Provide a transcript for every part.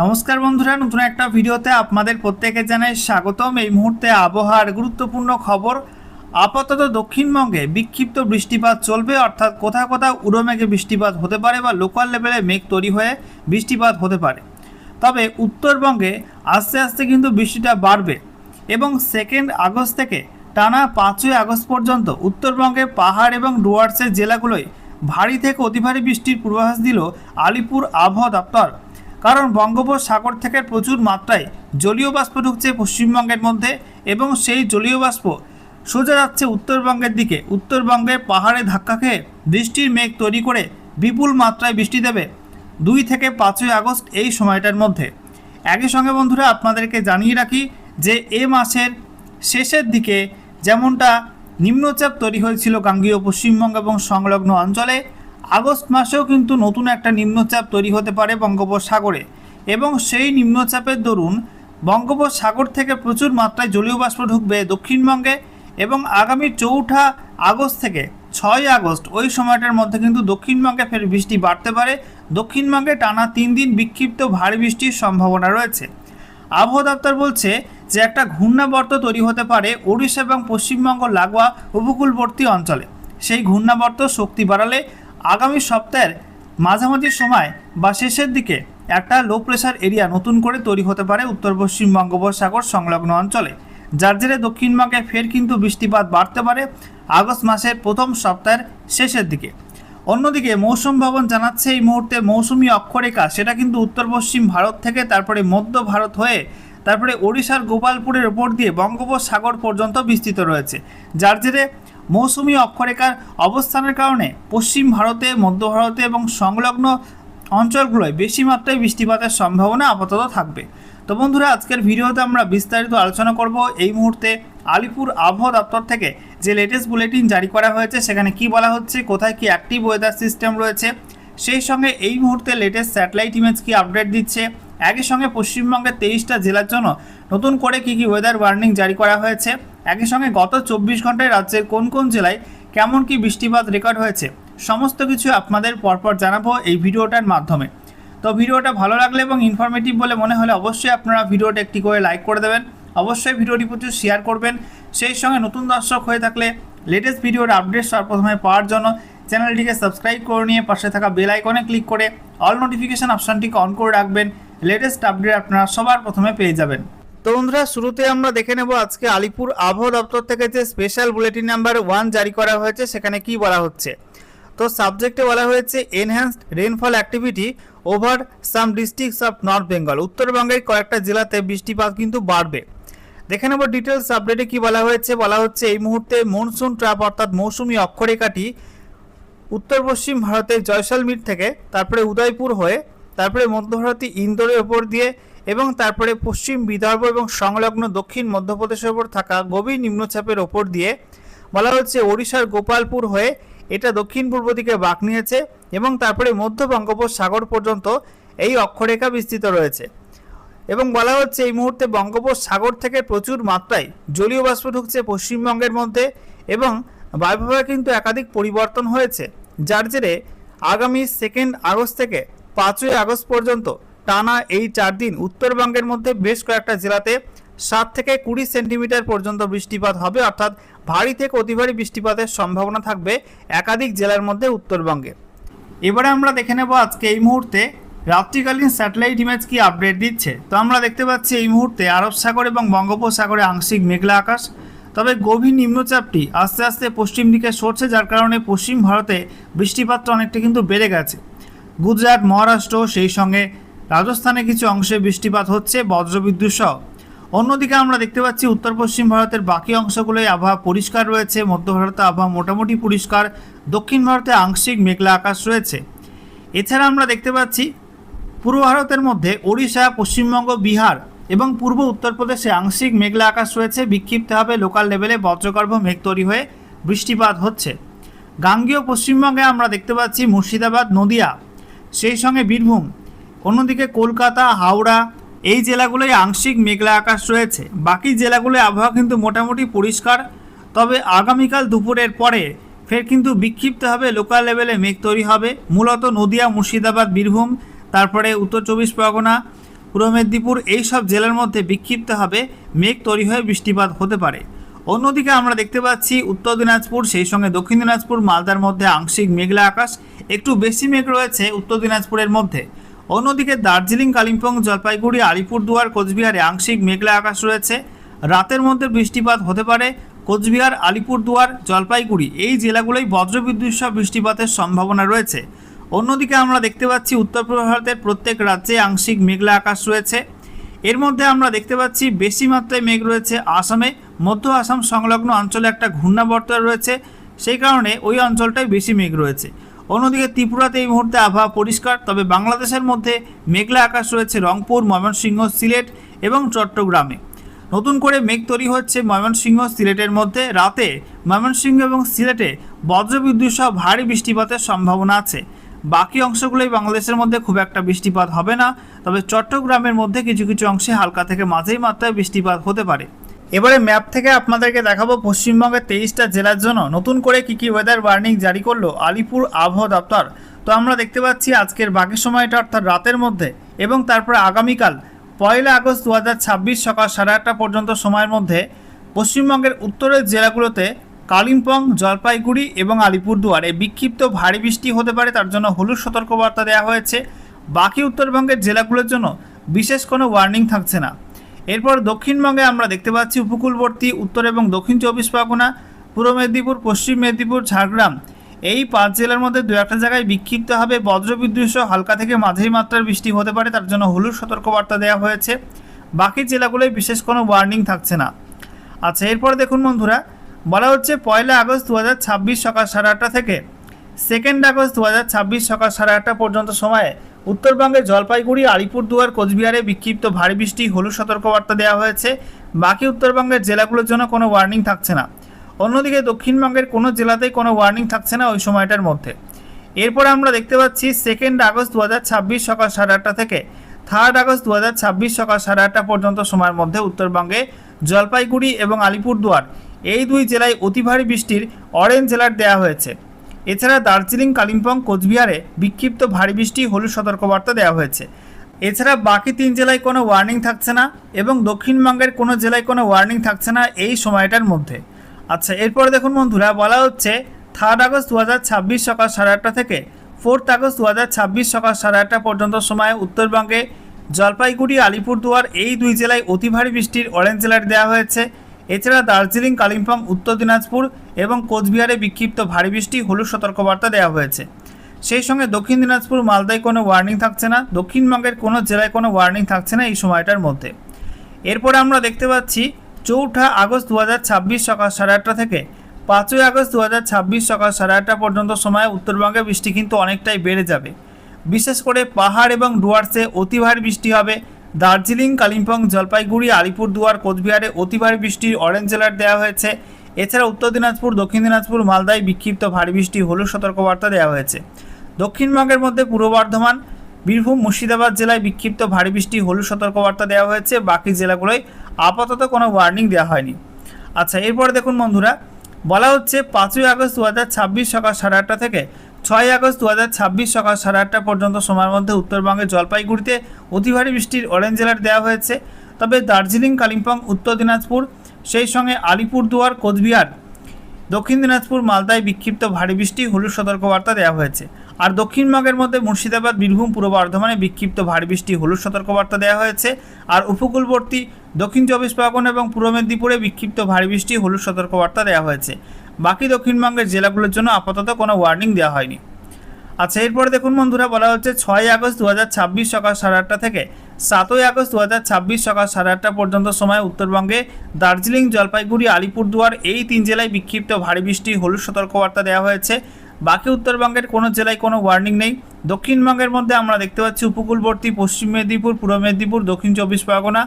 নমস্কার বন্ধুরা, নতুন একটা ভিডিওতে আপনাদের প্রত্যেকে জানাই স্বাগতম। এই মুহূর্তে আবহাওয়ার গুরুত্বপূর্ণ খবর। আপাতত দক্ষিণবঙ্গে বিক্ষিপ্ত বৃষ্টিপাত চলবে, অর্থাৎ কোথাও কোথাও উড়োমেঘে বৃষ্টিপাত হতে পারে বা লোকাল লেভেলে মেঘ তৈরি হয়ে বৃষ্টিপাত হতে পারে। তবে উত্তরবঙ্গে আস্তে আস্তে কিন্তু বৃষ্টিটা বাড়বে এবং 2 আগস্ট থেকে টানা 5 আগস্ট পর্যন্ত উত্তরবঙ্গে পাহাড় এবং ডুয়ার্সের জেলাগুলোয় ভারী থেকে অতি ভারী বৃষ্টির পূর্বাভাস দিল আলিপুর আবহাওয়া দপ্তর। কারণ বঙ্গোপসাগর থেকে প্রচুর মাত্রায় জলীয় বাষ্প ঢুকছে পশ্চিমবঙ্গের মধ্যে এবং সেই জলীয় বাষ্প সোজা যাচ্ছে উত্তরবঙ্গের দিকে। উত্তরবঙ্গে পাহাড়ে ধাক্কা খেয়ে বৃষ্টির মেঘ তৈরি করে বিপুল মাত্রায় বৃষ্টি দেবে 2 থেকে 5 আগস্ট এই সময়টার মধ্যে। একই সঙ্গে বন্ধুরা আপনাদেরকে জানিয়ে রাখি যে এ মাসের শেষের দিকে যেমনটা নিম্নচাপ তৈরি হয়েছিল গাঙ্গেয় পশ্চিমবঙ্গ এবং সংলগ্ন অঞ্চলে, আগস্ট মাসেও কিন্তু নতুন একটা নিম্নচাপ তৈরি হতে পারে বঙ্গোপসাগরে এবং সেই নিম্নচাপের দরুন বঙ্গোপসাগর থেকে প্রচুর মাত্রায় জলীয় বাষ্প ঢুকবে দক্ষিণবঙ্গে এবং আগামী 4 আগস্ট থেকে 6 আগস্ট ওই সময়টার মধ্যে কিন্তু দক্ষিণবঙ্গে ফের বৃষ্টি বাড়তে পারে। দক্ষিণবঙ্গে টানা 3 দিন বিক্ষিপ্ত ভারী বৃষ্টির সম্ভাবনা রয়েছে। আবহাওয়া দপ্তর বলছে যে একটা ঘূর্ণাবর্ত তৈরি হতে পারে ওড়িশা এবং পশ্চিমবঙ্গ লাগোয়া উপকূলবর্তী অঞ্চলে। সেই ঘূর্ণাবর্ত শক্তি বাড়ালে আগামী সপ্তাহের মাঝামাঝি সময় বা শেষের দিকে একটা লো প্রেশার এরিয়া নতুন করে তৈরি হতে পারে উত্তর পশ্চিম বঙ্গোপসাগর সংলগ্ন অঞ্চলে, যার জেরে দক্ষিণবঙ্গে ফের কিন্তু বৃষ্টিপাত বাড়তে পারে আগস্ট মাসের প্রথম সপ্তাহের শেষের দিকে। অন্যদিকে মৌসুম ভবন জানাচ্ছে এই মুহূর্তে মৌসুমি অক্ষরেখা সেটা কিন্তু উত্তর পশ্চিম ভারত থেকে তারপরে মধ্য ভারত হয়ে তারপরে ওড়িশার গোপালপুরের ওপর দিয়ে বঙ্গোপসাগর পর্যন্ত বিস্তৃত রয়েছে, যার জেরে মৌসুমি অক্ষরেখার অবস্থানের কারণে পশ্চিম ভারতে, মধ্য ভারতে এবং সংলগ্ন অঞ্চলগুলোয় বেশি মাত্রায় বৃষ্টিপাতের সম্ভাবনা আপাতত থাকবে। তো বন্ধুরা, আজকের ভিডিওতে আমরা বিস্তারিত আলোচনা করব এই মুহূর্তে আলিপুর আবহাওয়া দপ্তর থেকে যে লেটেস্ট বুলেটিন জারি করা হয়েছে সেখানে কি বলা হচ্ছে, কোথায় কি অ্যাক্টিভ ওয়েদার সিস্টেম রয়েছে, সেই সঙ্গে এই মুহূর্তে লেটেস্ট স্যাটেলাইট ইমেজ কি আপডেট দিচ্ছে, একই সঙ্গে পশ্চিমবঙ্গের 23টা জেলার জন্য নতুন করে কি কি ওয়েদার ওয়ার্নিং জারি করা হয়েছে, একই সঙ্গে গত 24 ঘন্টায় রাজ্যের কোন কোন জেলায় কেমন কি বৃষ্টিপাত রেকর্ড হয়েছে, সমস্ত কিছু আপনাদের পরপর জানাবো এই ভিডিওটার মাধ্যমে। তো ভিডিওটা ভালো লাগলে এবং ইনফরমেটিভ বলে মনে হলে অবশ্যই আপনারা ভিডিওটা একটি করে লাইক করে দেবেন, অবশ্যই ভিডিওটি প্রচুর শেয়ার করবেন। সেই সঙ্গে নতুন দর্শক হয়ে থাকলে লেটেস্ট ভিডিওর আপডেট সর্বপ্রথমে পাওয়ার জন্য চ্যানেলটিকে সাবস্ক্রাইব করে নিয়ে পাশে থাকা বেল আইকনে ক্লিক করে অল নোটিফিকেশান অপশানটিকে অন করে রাখবেন। লেটেস্ট আপডেট আপনারা সবার প্রথমে পেয়ে যাবেন। তো বন্ধুরা, শুরুতে আমরা দেখে নেব আজকে আলিপুর আবহাওয়া দপ্তর থেকে যে স্পেশাল বুলেটিন নাম্বার 1 জারি করা হয়েছে সেখানে কি বলা হচ্ছে। তো সাবজেক্টে বলা হয়েছে enhanced rainfall activity over some districts of north Bengal. উত্তরবঙ্গের কয়েকটা জেলাতে বৃষ্টিপাত কিন্তু বাড়বে। দেখে নেব ডিটেলস আপডেটে কি বলা হয়েছে। বলা হচ্ছে এই মুহূর্তে মনসুন ট্র্যাপ অর্থাৎ মৌসুমি অক্ষরেখাটি উত্তর পশ্চিম ভারতের জয়সলমীর থেকে তারপরে উদয়পুর হয়ে তারপরে মধ্য ভারতী ইন্দোরের ওপর দিয়ে এবং তারপরে পশ্চিম বিদর্ভ এবং সংলগ্ন দক্ষিণ মধ্যপ্রদেশের ওপর থাকা গভীর নিম্নচাপের ওপর দিয়ে বলা হচ্ছে ওড়িশার গোপালপুর হয়ে এটা দক্ষিণ পূর্ব দিকে বাঁক নিয়েছে এবং তারপরে মধ্য বঙ্গোপসাগর পর্যন্ত এই অক্ষরেখা বিস্তৃত রয়েছে এবং বলা হচ্ছে এই মুহূর্তে বঙ্গোপসাগর থেকে প্রচুর মাত্রায় জলীয় বাষ্প ঢুকছে পশ্চিমবঙ্গের মধ্যে এবং বায়ুভাবে কিন্তু একাধিক পরিবর্তন হয়েছে, যার জেরে আগামী 2 আগস্ট থেকে 5 আগস্ট পর্যন্ত টানা এই 4 দিন উত্তরবঙ্গের মধ্যে বেশ কয়েকটা জেলাতে 7 থেকে 20 সেন্টিমিটার পর্যন্ত বৃষ্টিপাত হবে, অর্থাৎ ভারী থেকে অতি ভারী বৃষ্টিপাতের সম্ভাবনা থাকবে একাধিক জেলার মধ্যে উত্তরবঙ্গে। এবারে আমরা দেখে নেব আজকে এই মুহূর্তে রাত্রিকালীন স্যাটেলাইট ইমেজ কি আপডেট দিচ্ছে। তো আমরা দেখতে পাচ্ছি এই মুহূর্তে আরব সাগর এবং বঙ্গোপসাগরে আংশিক মেঘলা আকাশ, তবে গভীর নিম্নচাপটি আস্তে আস্তে পশ্চিম দিকে সরছে, যার কারণে পশ্চিম ভারতে বৃষ্টিপাতটা অনেকটা কিন্তু বেড়ে গেছে। গুজরাট, মহারাষ্ট্র সেই সঙ্গে রাজস্থানে কিছু অংশে বৃষ্টিপাত হচ্ছে বজ্রবিদ্যুৎ সহ। অন্যদিকে আমরা দেখতে পাচ্ছি উত্তর পশ্চিম ভারতের বাকি অংশগুলোয় আবহাওয়া পরিষ্কার রয়েছে, মধ্য ভারতে আবহাওয়া মোটামুটি পরিষ্কার, দক্ষিণ ভারতে আংশিক মেঘলা আকাশ রয়েছে। এছাড়া আমরা দেখতে পাচ্ছি পূর্ব ভারতের মধ্যে ওড়িশা, পশ্চিমবঙ্গ, বিহার এবং পূর্ব উত্তরপ্রদেশে আংশিক মেঘলা আকাশ রয়েছে। বিক্ষিপ্তভাবে লোকাল লেভেলে বজ্রগর্ভ মেঘ তৈরি হয়ে বৃষ্টিপাত হচ্ছে। গাঙ্গেয় পশ্চিমবঙ্গে আমরা দেখতে পাচ্ছি মুর্শিদাবাদ, নদিয়া সেই সঙ্গে বীরভূম, অন্যদিকে কলকাতা, হাওড়া এই জেলাগুলোয় আংশিক মেঘলা আকাশ রয়েছে। বাকি জেলাগুলোয় আবহাওয়া কিন্তু মোটামুটি পরিষ্কার, তবে আগামীকাল দুপুরের পরে ফের কিন্তু বিক্ষিপ্তভাবে লোকাল লেভেলে মেঘ তৈরি হবে, মূলত নদিয়া, মুর্শিদাবাদ, বীরভূম, তারপরে উত্তর 24 পরগনা, পূর্ব মেদিনীপুর এই সব জেলার মধ্যে বিক্ষিপ্তভাবে মেঘ তৈরি হয়ে বৃষ্টিপাত হতে পারে। অন্যদিকে আমরা দেখতে পাচ্ছি উত্তর দিনাজপুর সেই সঙ্গে দক্ষিণ দিনাজপুর মালদার মধ্যে আংশিক মেঘলা আকাশ, একটু বেশি মেঘ রয়েছে উত্তর দিনাজপুরের মধ্যে। অন্যদিকে দার্জিলিং, কালিম্পং, জলপাইগুড়ি, আলিপুরদুয়ার, কোচবিহারে আংশিক মেঘলা আকাশ রয়েছে। রাতের মধ্যে বৃষ্টিপাত হতে পারে কোচবিহার, আলিপুরদুয়ার, জলপাইগুড়ি এই জেলাগুলোই বজ্রবিদ্যুৎ সহ বৃষ্টিপাতের সম্ভাবনা রয়েছে। অন্যদিকে আমরা দেখতে পাচ্ছি উত্তর পূর্ব ভারতের প্রত্যেক রাজ্যে আংশিক মেঘলা আকাশ রয়েছে। এর মধ্যে আমরা দেখতে পাচ্ছি বেশি মাত্রায় মেঘ রয়েছে আসামে, মধ্য আসাম সংলগ্ন অঞ্চলে একটা ঘূর্ণাবর্ত রয়েছে, সেই কারণে ওই অঞ্চলটায় বেশি মেঘ রয়েছে। অন্যদিকে ত্রিপুরাতে এই মুহূর্তে আবহাওয়া পরিষ্কার, তবে বাংলাদেশের মধ্যে মেঘলা আকাশ রয়েছে রংপুর, ময়মনসিংহ, সিলেট এবং চট্টগ্রামে। নতুন করে মেঘ তৈরি হচ্ছে ময়মনসিংহ, সিলেটের মধ্যে। রাতে ময়মনসিংহ এবং সিলেটে বজ্রবিদ্যুৎ সহ ভারী বৃষ্টিপাতের সম্ভাবনা আছে। বাকি অংশগুলোই বাংলাদেশের মধ্যে খুব একটা বৃষ্টিপাত হবে না, তবে চট্টগ্রামের মধ্যে কিছু কিছু অংশে হালকা থেকে মাঝারি মাত্রায় বৃষ্টিপাত হতে পারে। এবারে ম্যাপ থেকে আপনাদেরকে দেখাবো পশ্চিমবঙ্গের 23টা জেলার জন্য নতুন করে কী ওয়েদার ওয়ার্নিং জারি করলো আলিপুর আবহাওয়া দপ্তর। তো আমরা দেখতে পাচ্ছি আজকের বাকি সময়টা অর্থাৎ রাতের মধ্যে এবং তারপর আগামীকাল 1 আগস্ট 2026 সকাল 8:30 পর্যন্ত সময়ের মধ্যে পশ্চিমবঙ্গের উত্তরের জেলাগুলোতে কালিম্পং, জলপাইগুড়ি এবং আলিপুরদুয়ারে বিক্ষিপ্ত ভারী বৃষ্টি হতে পারে, তার জন্য হলুদ সতর্কবার্তা দেওয়া হয়েছে। বাকি উত্তরবঙ্গের জেলাগুলোর জন্য বিশেষ কোনো ওয়ার্নিং থাকছে না। এরপর দক্ষিণবঙ্গে আমরা দেখতে পাচ্ছি উপকূলবর্তী উত্তর এবং দক্ষিণ 24 পরগনা, পূর্ব মেদিনীপুর, পশ্চিম মেদিনীপুর, ঝাড়গ্রাম এই 5 জেলার মধ্যে 2-1 জায়গায় বিক্ষিপ্তভাবে বজ্রবিদ্যুৎ সহ হালকা থেকে মাঝারি মাত্রার বৃষ্টি হতে পারে, তার জন্য হলুদ সতর্কবার্তা দেওয়া হয়েছে। বাকি জেলাগুলোয় বিশেষ কোনো ওয়ার্নিং থাকছে না। আচ্ছা, এরপর দেখুন বন্ধুরা, বলা হচ্ছে 1 আগস্ট 2026 সকাল 8:30 থেকে 2 আগস্ট 2026 সকাল 8:30 পর্যন্ত সময়ে উত্তরবঙ্গে জলপাইগুড়ি, আলিপুরদুয়ার, কোচবিহারে বিক্ষিপ্ত ভারী বৃষ্টি হলুদ সতর্কবার্তা দেওয়া হয়েছে। বাকি উত্তরবঙ্গের জেলাগুলোর জন্য কোনো ওয়ার্নিং থাকছে না। অন্যদিকে দক্ষিণবঙ্গের কোনো জেলাতেই কোনো ওয়ার্নিং থাকছে না ওই সময়টার মধ্যে। এরপর আমরা দেখতে পাচ্ছি 2 আগস্ট 2026 সকাল 8:30 থেকে 3 আগস্ট 2026 সকাল 8:30 পর্যন্ত সময়ের মধ্যে উত্তরবঙ্গে জলপাইগুড়ি এবং আলিপুরদুয়ার এই 2 জেলায় অতি ভারী বৃষ্টির অরেঞ্জ অ্যালার্ট দেওয়া হয়েছে। এছাড়া দার্জিলিং, কালিম্পং, কোচবিহারে বিক্ষিপ্ত ভারী বৃষ্টি হলুদ সতর্কবার্তা দেওয়া হয়েছে। এছাড়া বাকি 3 জেলায় কোনো ওয়ার্নিং থাকছে না এবং দক্ষিণবঙ্গের কোনো জেলায় কোনো ওয়ার্নিং থাকছে না এই সময়টার মধ্যে। আচ্ছা, এরপরে দেখুন বন্ধুরা, বলা হচ্ছে 3 আগস্ট 2026 সকাল 8:30 থেকে 4 আগস্ট 2026 সকাল 8:30 পর্যন্ত সময়ে উত্তরবঙ্গে জলপাইগুড়ি, আলিপুরদুয়ার এই 2 জেলায় অতি ভারী বৃষ্টির অরেঞ্জ অ্যালার্ট দেওয়া হয়েছে। এছাড়া দার্জিলিং, কালিম্পং, উত্তর দিনাজপুর এবং কোচবিহারে বিক্ষিপ্ত ভারী বৃষ্টি হলুদ সতর্কবার্তা দেওয়া হয়েছে। সেই সঙ্গে দক্ষিণ দিনাজপুর, মালদায় কোনো ওয়ার্নিং থাকছে না। দক্ষিণবঙ্গের কোনো জেলায় কোনো ওয়ার্নিং থাকছে না এই সময়টার মধ্যে। এরপরে আমরা দেখতে পাচ্ছি 4 আগস্ট 2026 সকাল 8:30 থেকে 5 আগস্ট 2026 সকাল 8:30 পর্যন্ত সময়ে উত্তরবঙ্গে বৃষ্টি কিন্তু অনেকটাই বেড়ে যাবে। বিশেষ করে পাহাড় এবং ডুয়ার্সে অতি ভারী বৃষ্টি হবে। দার্জিলিং, কালিম্পং, জলপাইগুড়ি, আলিপুরদুয়ার, কোচবিহারে অতি ভারী বৃষ্টির অরেঞ্জ অ্যালার্ট দেওয়া হয়েছে। এছাড়া উত্তর দিনাজপুর, দক্ষিণ দিনাজপুর, মালদায় বিক্ষিপ্ত ভারী বৃষ্টি হলুদ সতর্কবার্তা দেওয়া হয়েছে। দক্ষিণবঙ্গের মধ্যে পূর্ব বর্ধমান, বীরভূম, মুর্শিদাবাদ জেলায় বিক্ষিপ্ত ভারী বৃষ্টি হলুদ সতর্কবার্তা দেওয়া হয়েছে। বাকি জেলাগুলোয় আপাতত কোনো ওয়ার্নিং দেওয়া হয়নি। আচ্ছা, এরপর দেখুন বন্ধুরা, বলা হচ্ছে 5 আগস্ট 2026 সকাল 8:30 থেকে 6 আগস্ট 2026 সকাল 8:30 পর্যন্ত সময়ের মধ্যে উত্তরবঙ্গের জলপাইগুড়িতে অতি ভারী বৃষ্টির অরেঞ্জ অ্যালার্ট দেওয়া হয়েছে। তবে দার্জিলিং, কালিম্পং, উত্তর দিনাজপুর সেই সঙ্গে আলিপুরদুয়ার, কোচবিহার, দক্ষিণ দিনাজপুর, মালদায় বিক্ষিপ্ত ভারী বৃষ্টি হলুদ সতর্কবার্তা দেওয়া হয়েছে। আর দক্ষিণবঙ্গের মধ্যে মুর্শিদাবাদ, বীরভূম, পূর্ব বর্ধমানে বিক্ষিপ্ত ভারী বৃষ্টি হলুদ সতর্কবার্তা দেওয়া হয়েছে। আর উপকূলবর্তী দক্ষিণ 24 পরগনা এবং পূর্ব মেদিনীপুরে বিক্ষিপ্ত ভারী বৃষ্টি হলুদ সতর্কবার্তা দেওয়া হয়েছে। বাকি দক্ষিণবঙ্গের জেলাগুলোর জন্য আপাতত কোনো ওয়ার্নিং দেওয়া হয়নি। আচ্ছা, এরপরে দেখুন বন্ধুরা, বলা হচ্ছে 6 আগস্ট 2026 সকাল 8:30 থেকে 7 আগস্ট 2026 সকাল 8:30 পর্যন্ত সময় উত্তরবঙ্গে দার্জিলিং, জলপাইগুড়ি, আলিপুরদুয়ার এই 3 জেলায় বিক্ষিপ্ত ভারী বৃষ্টি হলুদ সতর্কবার্তা দেওয়া হয়েছে। বাকি উত্তরবঙ্গের কোনো জেলায় কোনো ওয়ার্নিং নেই। দক্ষিণবঙ্গের মধ্যে আমরা দেখতে পাচ্ছি উপকূলবর্তী পশ্চিম মেদিনীপুর, পূর্ব মেদিনীপুর, দক্ষিণ 24 পরগনা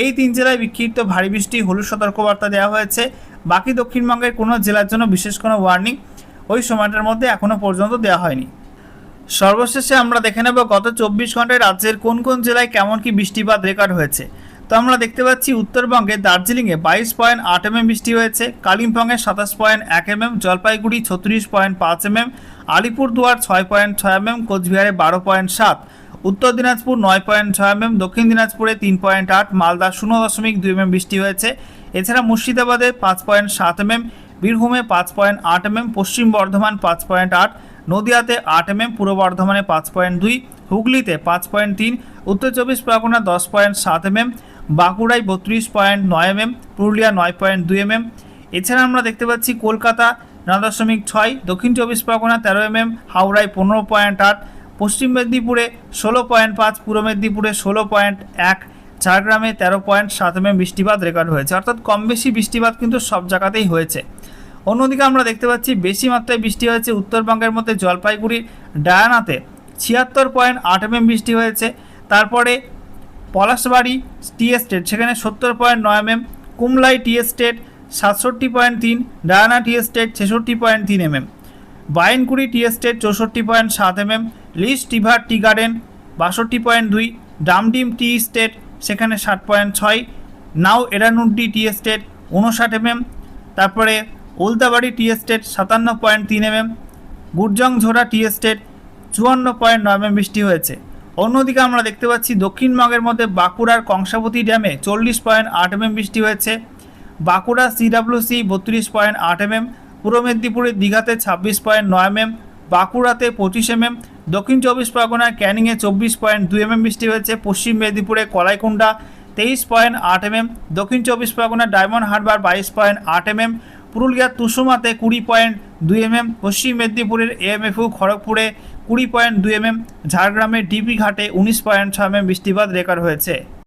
এই 3 জেলায় বিক্ষিপ্ত ভারী বৃষ্টি হলুদ সতর্কবার্তা দেওয়া হয়েছে। বাকি দক্ষিণবঙ্গের কোনো জেলার জন্য বিশেষ কোনো ওয়ার্নিং ওই সময়টার মধ্যে এখনও পর্যন্ত দেওয়া হয়নি। সর্বশেষে আমরা দেখে নেব গত 24 ঘন্টায় রাজ্যের কোন কোন জেলায় কেমন কি বৃষ্টিপাত রেকর্ড হয়েছে। তো আমরা দেখতে পাচ্ছি উত্তরবঙ্গে দার্জিলিংয়ে 22.8 mm বৃষ্টি হয়েছে, কালিম্পংয়ে 27.1 mm, Jalpaiguri 36.5 mm, Alipurduar 6.6 mm, কোচবিহারে 12.7, উত্তর দিনাজপুর 9.6 mm, দক্ষিণ দিনাজপুরে 3.8, মালদা 0.2 mm বৃষ্টি হয়েছে। এছাড়া মুর্শিদাবাদে 5.7 mm, বীরভূমে 5.8 mm, পশ্চিম বর্ধমান 5.8, নদিয়াতে 8 mm, পূর্ব বর্ধমানে 5.2, হুগলিতে 5.3, উত্তর 24 পরগনা 10.7 mm, বাঁকুড়ায় 32.9 mm, পুরুলিয়া 9.2 mm। এছাড়া আমরা দেখতে পাচ্ছি কলকাতা 9.6, দক্ষিণ 24 পরগনা 13 mm, হাওড়ায় 15.8, পশ্চিম মেদিনীপুরে 16.5, পূর্ব মেদিনীপুরে 16.1, ঝাড়গ্রামে 13.7 mm বৃষ্টিপাত রেকর্ড হয়েছে। অর্থাৎ কম বেশি বৃষ্টিপাত কিন্তু সব জায়গাতেই হয়েছে। অন্যদিকে আমরা দেখতে পাচ্ছি বেশি মাত্রায় বৃষ্টি হয়েছে উত্তরবঙ্গের মধ্যে জলপাইগুড়ির ডায়ানাতে 76.8 mm বৃষ্টি হয়েছে। তারপরে পলাশবাড়ি টি এস্টেট সেখানে 70.9 mm, Kumlai tea estate 67.3, Diana tea estate 66.3 mm, Baintgoorie tea estate 64.7 mm, Leesh River tea garden 62.2, Damdim tea estate সেখানে 60.6, নাও এরানুড্ডি টি এস্টেট 59 mm, তারপরে ওলদাবাড়ি tea estate 57.3 mm, Gurjangjhora tea estate 54.9 mm বৃষ্টি হয়েছে। অন্যদিকে আমরা দেখতে পাচ্ছি দক্ষিণবঙ্গের মধ্যে বাঁকুড়ার কংসাবতী ড্যামে 40.8 mm বৃষ্টি হয়েছে, বাঁকুড়া সিডাব্লিউসি 32.8 mm, পূর্ব মেদিনীপুরের দীঘাতে 26.9 mm, বাঁকুড়াতে 25 mm, দক্ষিণ 24 পরগনা ক্যানিংয়ে 24.2 mm বৃষ্টি হয়েছে, পশ্চিম মেদিনীপুরে কলাইকুণ্ডা 23.8 mm, দক্ষিণ 24 পরগনা ডায়মন্ড হারবার 22.8 mm, পুরুলিয়ার তুষুমাতে 20.2 mm, পশ্চিম মেদিনীপুরের এএমএফইউ খড়গপুরে 20.2 mm, ঝাড়গ্রামের ডিপি ঘাটে 19.6 mm বৃষ্টিপাত রেকর্ড হয়েছে।